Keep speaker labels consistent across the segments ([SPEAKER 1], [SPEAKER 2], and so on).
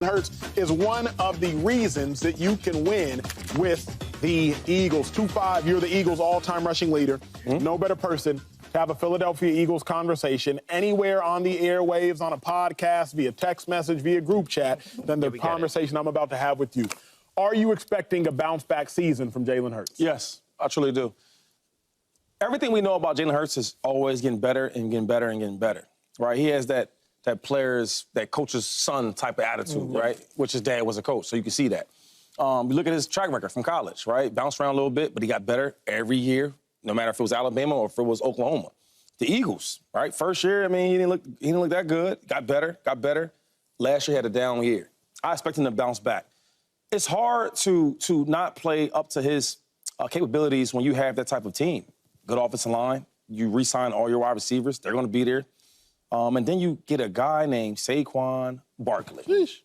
[SPEAKER 1] Hurts is one of the reasons that you can win with the Eagles. 2-5, you're the Eagles' all-time rushing leader. No better person to have a Philadelphia Eagles conversation anywhere on the airwaves, on a podcast, via text message, via group chat, than the conversation I'm about to have with you. Are you expecting a bounce-back season from Jalen Hurts?
[SPEAKER 2] Yes, I truly do. Everything we know about Jalen Hurts is always getting better and getting better and getting better, right? He has that coach's son type of attitude, right? Which his dad was a coach, so you can see that. You look at his track record from college, right? Bounced around a little bit, but he got better every year, no matter if it was Alabama or if it was Oklahoma. The Eagles, right? First year, I mean, he didn't look that good. Got better. Last year had a down year. I expect him to bounce back. It's hard to not play up to his capabilities when you have that type of team. Good offensive line. You re-sign all your wide receivers. They're going to be there. And then you get a guy named Saquon Barkley.
[SPEAKER 1] Sheesh.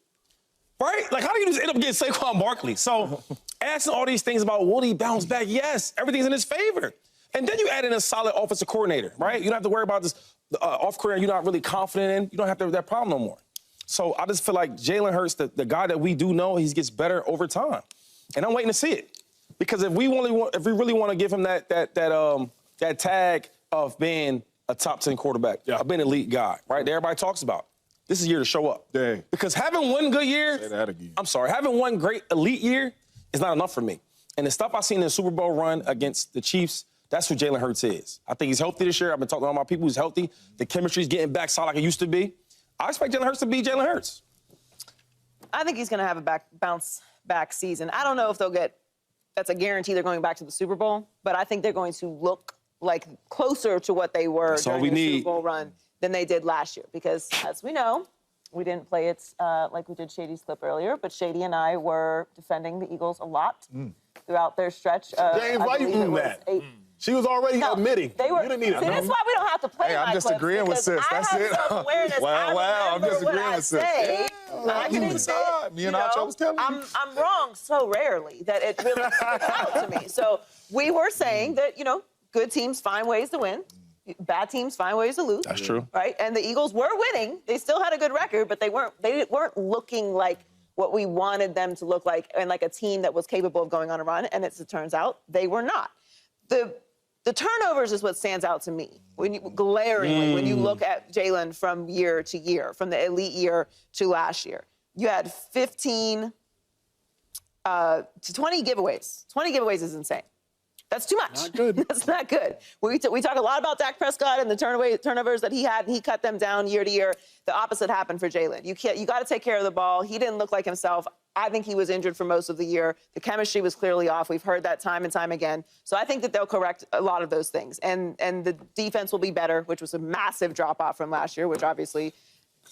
[SPEAKER 2] Right? Like, how do you just end up getting Saquon Barkley? So, asking all these things about will he bounce back? Yes, everything's in his favor. And then you add in a solid offensive coordinator, right? You don't have to worry about this off coordinator you're not really confident in. You don't have to have that problem no more. So, I just feel like Jalen Hurts, the guy that we do know, he gets better over time. And I'm waiting to see it. Because if we really want to give him that tag of being a top 10 quarterback, I've been an elite guy, right? That everybody talks about. This is a year to show up.
[SPEAKER 1] Dang.
[SPEAKER 2] Because having one good year,
[SPEAKER 1] say that again.
[SPEAKER 2] I'm sorry, having one great elite year is not enough for me. And the stuff I seen in the Super Bowl run against the Chiefs, that's who Jalen Hurts is. I think he's healthy this year. I've been talking to all my people who's healthy. The chemistry's getting back solid like it used to be. I expect Jalen Hurts to be Jalen Hurts.
[SPEAKER 3] I think he's going to have a bounce-back season. I don't know if that's a guarantee they're going back to the Super Bowl, but I think they're going to look like closer to what they were during the Super Bowl run than they did last year. Because, as we know, we didn't play it like we did Shady's clip earlier, but Shady and I were defending the Eagles a lot throughout their stretch.
[SPEAKER 1] James, why you doing that? She was already admitting.
[SPEAKER 3] They were,
[SPEAKER 1] you didn't need it.
[SPEAKER 3] See, that's why we don't have to play
[SPEAKER 4] I'm just agreeing with sis. That's it.
[SPEAKER 3] Wow,
[SPEAKER 4] I'm just agreeing with sis.
[SPEAKER 3] I can admit,
[SPEAKER 4] me and Acho was telling you.
[SPEAKER 3] I'm wrong so rarely that it really sticks out to me. So we were saying that, good teams find ways to win. Bad teams find ways to lose.
[SPEAKER 2] That's true.
[SPEAKER 3] Right? And the Eagles were winning. They still had a good record, but they weren't looking like what we wanted them to look like and like a team that was capable of going on a run. And as it turns out, they were not. The turnovers is what stands out to me glaringly when you look at Jalen from year to year, from the elite year to last year. You had 15 to 20 giveaways. 20 giveaways is insane. That's too much.
[SPEAKER 1] Not good.
[SPEAKER 3] That's not good. We talk a lot about Dak Prescott and the turnovers that he had, and he cut them down year to year. The opposite happened for Jalen. You got to take care of the ball. He didn't look like himself. I think he was injured for most of the year. The chemistry was clearly off. We've heard that time and time again. So I think that they'll correct a lot of those things. And the defense will be better, which was a massive drop-off from last year, which obviously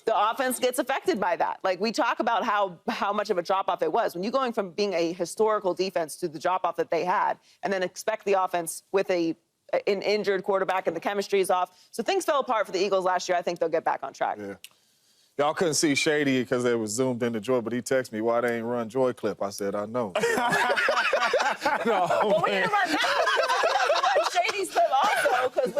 [SPEAKER 3] the offense gets affected by that. Like, we talk about how much of a drop-off it was. When you're going from being a historical defense to the drop-off that they had, and then expect the offense with an injured quarterback and the chemistry is off. So things fell apart for the Eagles last year. I think they'll get back on track.
[SPEAKER 4] Yeah. Y'all couldn't see Shady because they was zoomed into Joy, but he texted me, why they ain't run Joy clip? I said, I know.
[SPEAKER 3] Well, we didn't run Shady's clip also, because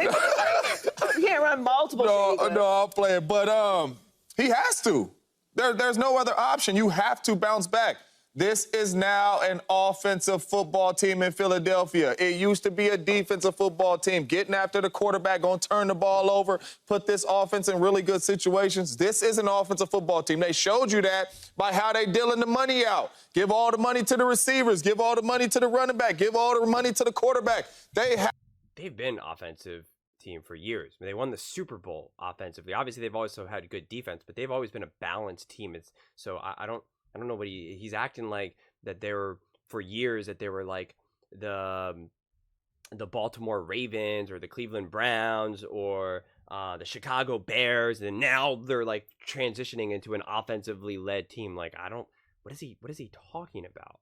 [SPEAKER 3] we can't run multiple Shady clips.
[SPEAKER 4] No, I'm playing. But he has to. There's no other option. You have to bounce back. This is now an offensive football team in Philadelphia. It used to be a defensive football team, getting after the quarterback, going to turn the ball over, put this offense in really good situations. This is an offensive football team. They showed you that by how they dealing the money out. Give all the money to the receivers. Give all the money to the running back. Give all the money to the quarterback.
[SPEAKER 5] They've been an offensive team for years. I mean, they won the Super Bowl offensively. Obviously, they've also had good defense, but they've always been a balanced team. So I don't know what he's acting like that they were for years that they were like the Baltimore Ravens or the Cleveland Browns or the Chicago Bears, and now they're like transitioning into an offensively led team. Like, what is he talking about?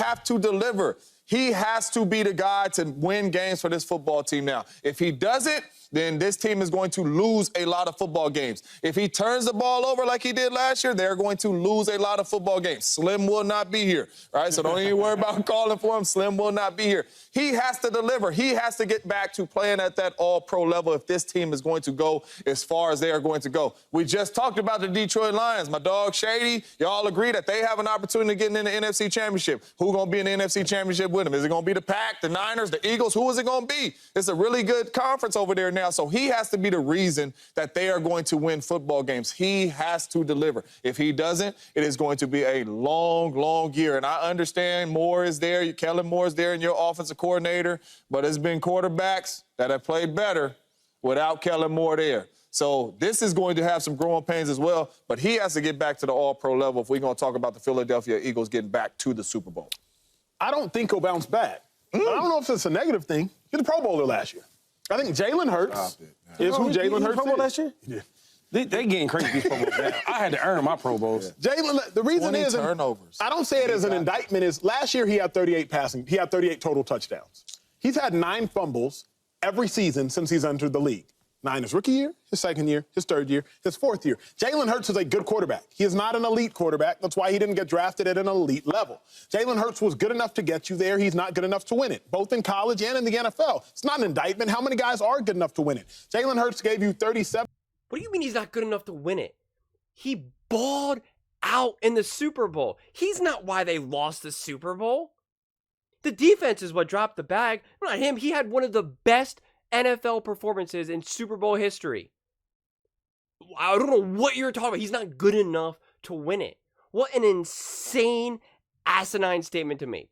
[SPEAKER 4] have to deliver. He has to be the guy to win games for this football team now. If he doesn't, then this team is going to lose a lot of football games. If he turns the ball over like he did last year, they're going to lose a lot of football games. Slim will not be here, right? So don't even worry about calling for him. Slim will not be here. He has to deliver. He has to get back to playing at that all-pro level if this team is going to go as far as they are going to go. We just talked about the Detroit Lions. My dog Shady, y'all agree that they have an opportunity to get in the NFC Championship. Who's going to be in the NFC Championship with them? Is it going to be the Pack, the Niners, the Eagles? Who is it going to be? It's a really good conference over there now. So he has to be the reason that they are going to win football games. He has to deliver. If he doesn't, it is going to be a long, long year. And I understand Moore is there, Kellen Moore is there, and your offensive coordinator, but it's been quarterbacks that have played better without Kellen Moore there. So this is going to have some growing pains as well, but he has to get back to the all-pro level if we're going to talk about the Philadelphia Eagles getting back to the Super Bowl.
[SPEAKER 1] I don't think he'll bounce back. I don't know if it's a negative thing. He was a Pro Bowler last year. I think Jalen Hurts is who Jalen Hurts
[SPEAKER 2] Pro Bowl
[SPEAKER 1] is.
[SPEAKER 2] last year? Yeah. They getting crazy these Pro Bowls now. I had to earn my Pro Bowls.
[SPEAKER 1] Jalen, the reason is,
[SPEAKER 4] turnovers.
[SPEAKER 1] I don't say it as an indictment, is last year he had 38 total touchdowns. He's had 9 fumbles every season since he's entered the league. 9 his rookie year, his second year, his third year, his fourth year. Jalen Hurts is a good quarterback. He is not an elite quarterback. That's why he didn't get drafted at an elite level. Jalen Hurts was good enough to get you there. He's not good enough to win it, both in college and in the NFL. It's not an indictment. How many guys are good enough to win it? Jalen Hurts gave you 37.
[SPEAKER 5] What do you mean he's not good enough to win it? He balled out in the Super Bowl. He's not why they lost the Super Bowl. The defense is what dropped the bag. Not him. He had one of the best NFL performances in Super Bowl history. I don't know what you're talking about. He's not good enough to win it. What an insane, asinine statement to make.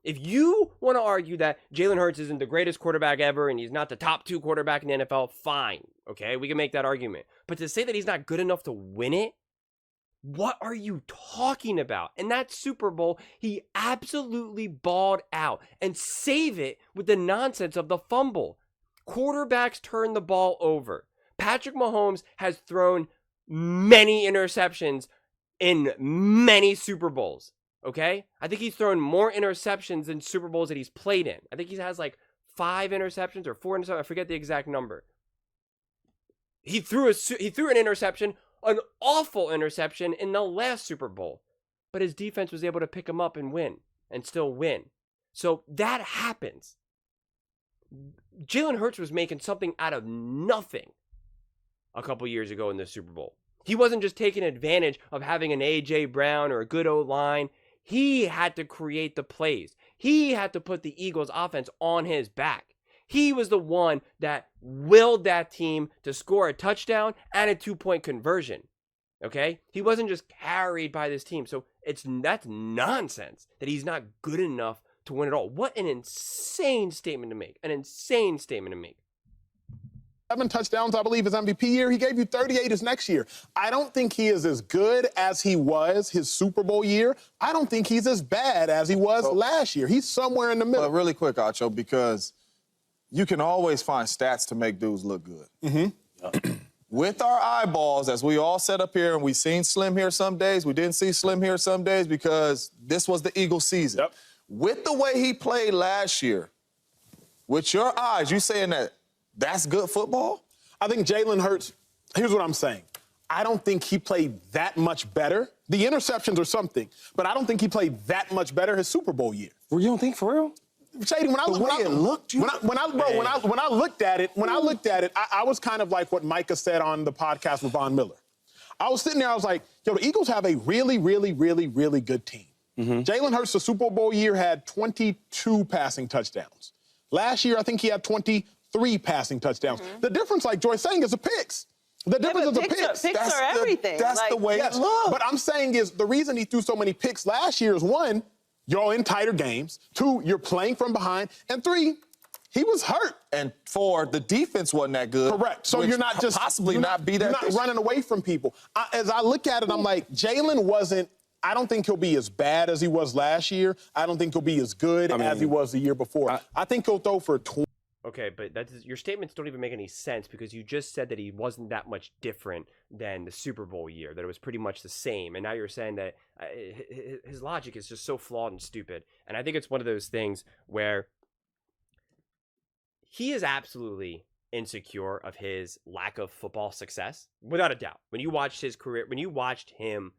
[SPEAKER 5] If you want to argue that Jalen Hurts isn't the greatest quarterback ever and he's not the top 2 quarterback in the NFL, fine. Okay, we can make that argument. But to say that he's not good enough to win it, what are you talking about? In that Super Bowl, he absolutely balled out, and save it with the nonsense of the fumble. Quarterbacks turn the ball over. Patrick Mahomes has thrown many interceptions in many Super Bowls, okay? I think he's thrown more interceptions than Super Bowls that he's played in. I think he has like 5 interceptions or 4 interceptions. I forget the exact number. He threw an interception, an awful interception in the last Super Bowl, but his defense was able to pick him up and win, and still win. So that happens. Jalen Hurts was making something out of nothing a couple years ago in the Super Bowl. He wasn't just taking advantage of having an A.J. Brown or a good O-line. He had to create the plays. He had to put the Eagles' offense on his back. He was the one that willed that team to score a touchdown and a 2-point conversion. Okay? He wasn't just carried by this team. So that's nonsense that he's not good enough to win it all. What an insane statement to make. An insane statement to make.
[SPEAKER 1] 7 touchdowns, I believe, his MVP year. He gave you 38 his next year. I don't think he is as good as he was his Super Bowl year. I don't think he's as bad as he was last year. He's somewhere in the middle.
[SPEAKER 4] But really quick, Acho, because you can always find stats to make dudes look good. With our eyeballs, as we all sat up here and we seen Slim here some days, we didn't see Slim here some days because this was the Eagles season.
[SPEAKER 1] Yep.
[SPEAKER 4] With the way he played last year, with your eyes, you saying that's good football?
[SPEAKER 1] I think Jalen Hurts, here's what I'm saying. I don't think he played that much better. The interceptions are something, but I don't think he played that much better his Super Bowl year.
[SPEAKER 2] You don't think for real?
[SPEAKER 1] Shady, when I looked at it, I was kind of like what Micah said on the podcast with Von Miller. I was sitting there, I was like, yo, the Eagles have a really, really, really, really good team. Jalen Hurts, the Super Bowl year, had 22 passing touchdowns. Last year, I think he had 23 passing touchdowns. The difference, like Joy's saying, is the picks. The difference is the picks.
[SPEAKER 3] Picks are everything.
[SPEAKER 4] That's the way it looks.
[SPEAKER 1] But I'm saying is the reason he threw so many picks last year is, 1, you're in tighter games. 2, you're playing from behind. And 3, he was hurt.
[SPEAKER 4] And 4, the defense wasn't that good.
[SPEAKER 1] Correct. So you're not just
[SPEAKER 4] possibly not be that.
[SPEAKER 1] You're not running away from people. As I look at it, I'm like, Jalen wasn't. I don't think he'll be as bad as he was last year. I don't think he'll be as good as he was the year before. I think he'll throw for 20.
[SPEAKER 5] Okay, but your statements don't even make any sense because you just said that he wasn't that much different than the Super Bowl year, that it was pretty much the same. And now you're saying that his logic is just so flawed and stupid. And I think it's one of those things where he is absolutely insecure of his lack of football success, without a doubt. When you watched his career, when you watched him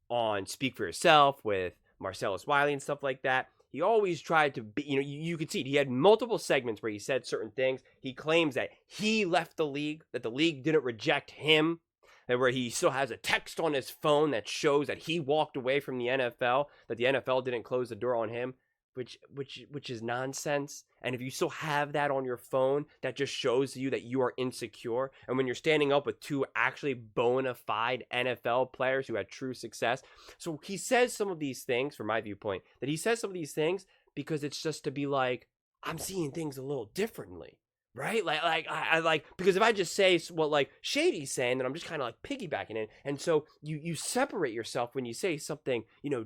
[SPEAKER 5] on Speak for Yourself with Marcellus Wiley and stuff like that, he always tried to be, you could see it. He had multiple segments where he said certain things. He claims that he left the league, that the league didn't reject him, and where he still has a text on his phone that shows that he walked away from the NFL, that the NFL didn't close the door on him, which is nonsense. And if you still have that on your phone, that just shows you that you are insecure. And when you're standing up with two actually bona fide NFL players who had true success. So he says some of these things, from my viewpoint, that he says some of these things because it's just to be like, I'm seeing things a little differently. Right? I like, because if I just say what like Shady's saying, then I'm just kind of like piggybacking it. And so you separate yourself when you say something,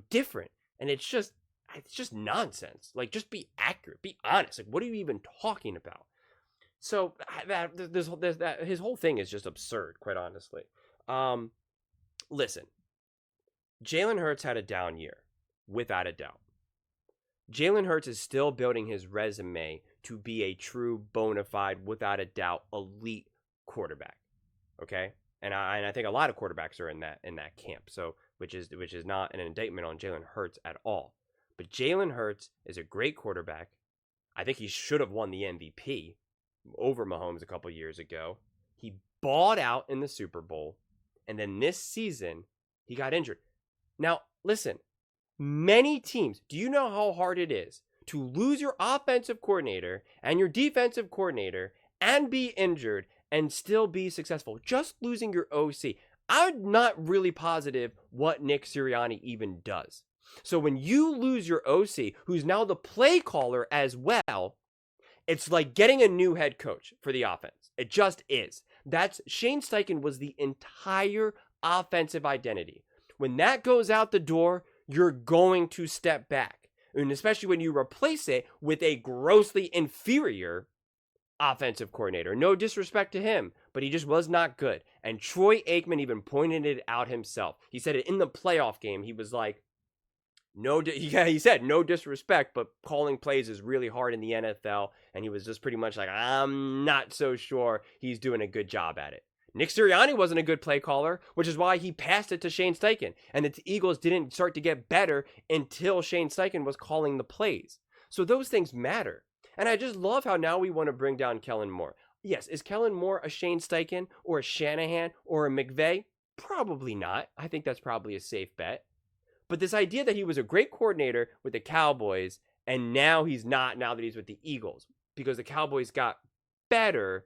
[SPEAKER 5] different. And it's just nonsense. Like, just be accurate, be honest. Like, what are you even talking about? So his whole thing is just absurd, quite honestly. Listen, Jalen Hurts had a down year, without a doubt. Jalen Hurts is still building his resume to be a true, bona fide, without a doubt, elite quarterback. Okay, and I think a lot of quarterbacks are in that camp. So which is not an indictment on Jalen Hurts at all. But Jalen Hurts is a great quarterback. I think he should have won the MVP over Mahomes a couple years ago. He balled out in the Super Bowl, and then this season he got injured. Now listen. Many teams, do you know how hard it is to lose your offensive coordinator and your defensive coordinator and be injured and still be successful? Just losing your OC. I'm not really positive what Nick Sirianni even does. So when you lose your OC, who's now the play caller as well, it's like getting a new head coach for the offense. It just is. Shane Steichen was the entire offensive identity. When that goes out the door, you're going to step back. And especially when you replace it with a grossly inferior offensive coordinator. No disrespect to him, but he just was not good. And Troy Aikman even pointed it out himself. He said it in the playoff game. He was like, he said no disrespect, but calling plays is really hard in the NFL. And he was just pretty much like, I'm not so sure he's doing a good job at it. Nick Sirianni wasn't a good play caller, which is why he passed it to Shane Steichen. And the Eagles didn't start to get better until Shane Steichen was calling the plays. So those things matter. And I just love how now we want to bring down Kellen Moore. Yes, is Kellen Moore a Shane Steichen or a Shanahan or a McVay? Probably not. I think that's probably a safe bet. But this idea that he was a great coordinator with the Cowboys and now he's not, now that he's with the Eagles, because the Cowboys got better,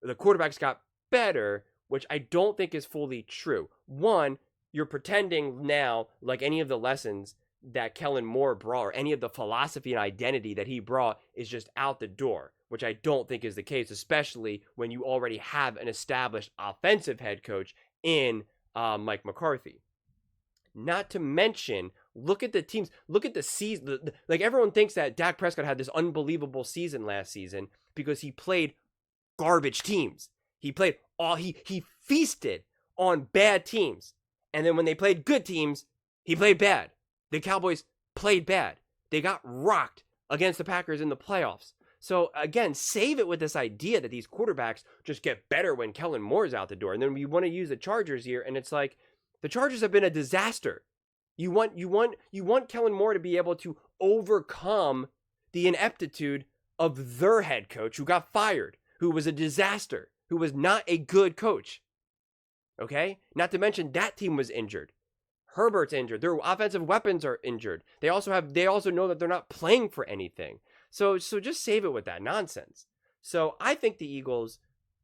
[SPEAKER 5] the quarterbacks got better, which I don't think is fully true. One, you're pretending now like any of the lessons that Kellen Moore brought or any of the philosophy and identity that he brought is just out the door, which I don't think is the case, especially when you already have an established offensive head coach in Mike McCarthy. Not to mention, look at the teams, look at the season. Like, everyone thinks that Dak Prescott had this unbelievable season last season because he played garbage teams. He feasted on bad teams. And then when they played good teams, he played bad. The Cowboys played bad. They got rocked against the Packers in the playoffs. So again, save it with this idea that these quarterbacks just get better when Kellen Moore's out the door. And then we want to use the Chargers here, and it's like, the Chargers have been a disaster. You want Kellen Moore to be able to overcome the ineptitude of their head coach who got fired, who was a disaster, who was not a good coach. Okay? Not to mention that team was injured. Herbert's injured. Their offensive weapons are injured. They also know that they're not playing for anything. So just save it with that nonsense. So I think the Eagles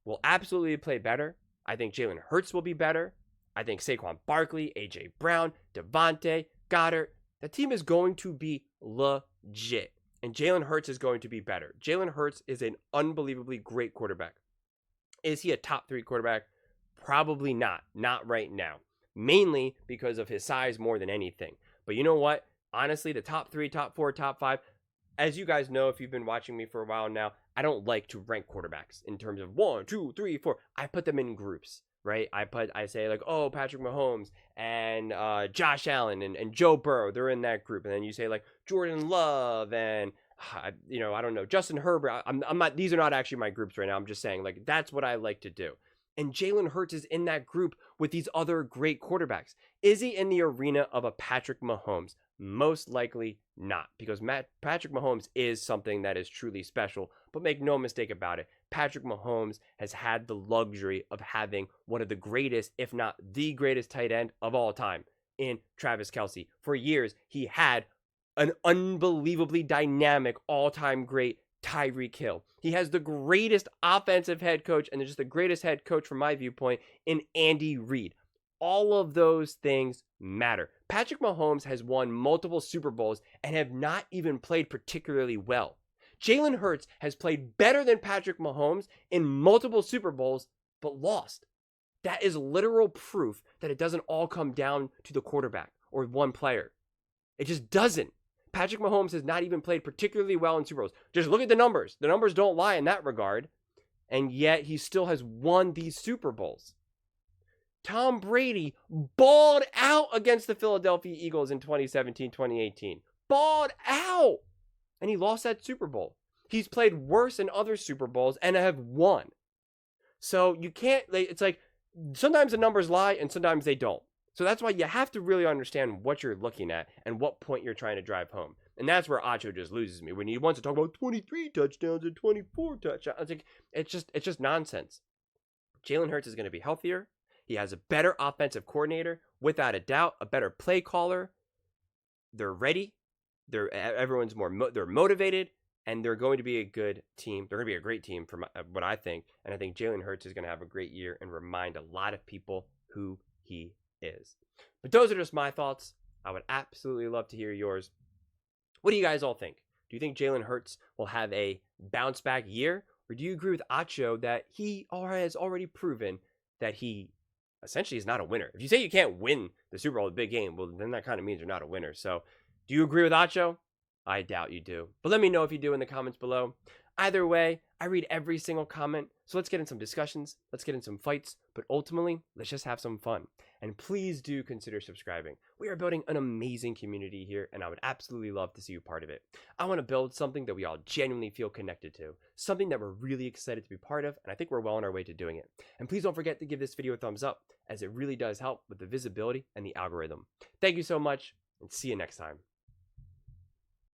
[SPEAKER 5] will absolutely play better. I think Jalen Hurts will be better. I think Saquon Barkley, A.J. Brown, Devontae, Goddard, the team is going to be legit. And Jalen Hurts is going to be better. Jalen Hurts is an unbelievably great quarterback. Is he a top 3 quarterback? Probably not. Not right now. Mainly because of his size more than anything. But you know what? Honestly, the top 3, top 4, top 5, as you guys know, if you've been watching me for a while now, I don't like to rank quarterbacks in terms of 1, 2, 3, 4. I put them in groups, right? I say like, oh, Patrick Mahomes and Josh Allen and Joe Burrow, they're in that group. And then you say like Jordan Love and I don't know, Justin Herbert. I'm not. These are not actually my groups right now. I'm just saying like that's what I like to do. And Jalen Hurts is in that group with these other great quarterbacks. Is he in the arena of a Patrick Mahomes? Most likely not, because Patrick Mahomes is something that is truly special. But make no mistake about it, Patrick Mahomes has had the luxury of having one of the greatest, if not the greatest tight end of all time in Travis Kelce. For years, he had an unbelievably dynamic, all-time great Tyreek Hill. He has the greatest offensive head coach and just the greatest head coach from my viewpoint in Andy Reid. All of those things matter. Patrick Mahomes has won multiple Super Bowls and have not even played particularly well. Jalen Hurts has played better than Patrick Mahomes in multiple Super Bowls, but lost. That is literal proof that it doesn't all come down to the quarterback or one player. It just doesn't. Patrick Mahomes has not even played particularly well in Super Bowls. Just look at the numbers. The numbers don't lie in that regard. And yet he still has won these Super Bowls. Tom Brady balled out against the Philadelphia Eagles in 2017, 2018. Balled out. And he lost that Super Bowl. He's played worse in other Super Bowls and have won. So you can't, it's like sometimes the numbers lie and sometimes they don't. So that's why you have to really understand what you're looking at and what point you're trying to drive home. And that's where Acho just loses me. When he wants to talk about 23 touchdowns and 24 touchdowns, it's like, it's just nonsense. Jalen Hurts is going to be healthier. He has a better offensive coordinator, without a doubt, a better play caller. They're ready. Everyone's they're motivated, and they're going to be a good team. They're going to be a great team for what I think. And I think Jalen Hurts is going to have a great year and remind a lot of people who he is. But those are just my thoughts. I would absolutely love to hear yours. What do you guys all think? Do you think Jalen Hurts will have a bounce back year? Or do you agree with Acho that he has already proven that he essentially is not a winner? If you say you can't win the Super Bowl, the big game, well, then that kind of means you're not a winner. So do you agree with Acho? I doubt you do. But let me know if you do in the comments below. Either way, I read every single comment. So let's get in some discussions. Let's get in some fights. But ultimately, let's just have some fun. And please do consider subscribing. We are building an amazing community here, and I would absolutely love to see you part of it. I want to build something that we all genuinely feel connected to. Something that we're really excited to be part of, and I think we're well on our way to doing it. And please don't forget to give this video a thumbs up, as it really does help with the visibility and the algorithm. Thank you so much, and see you next time.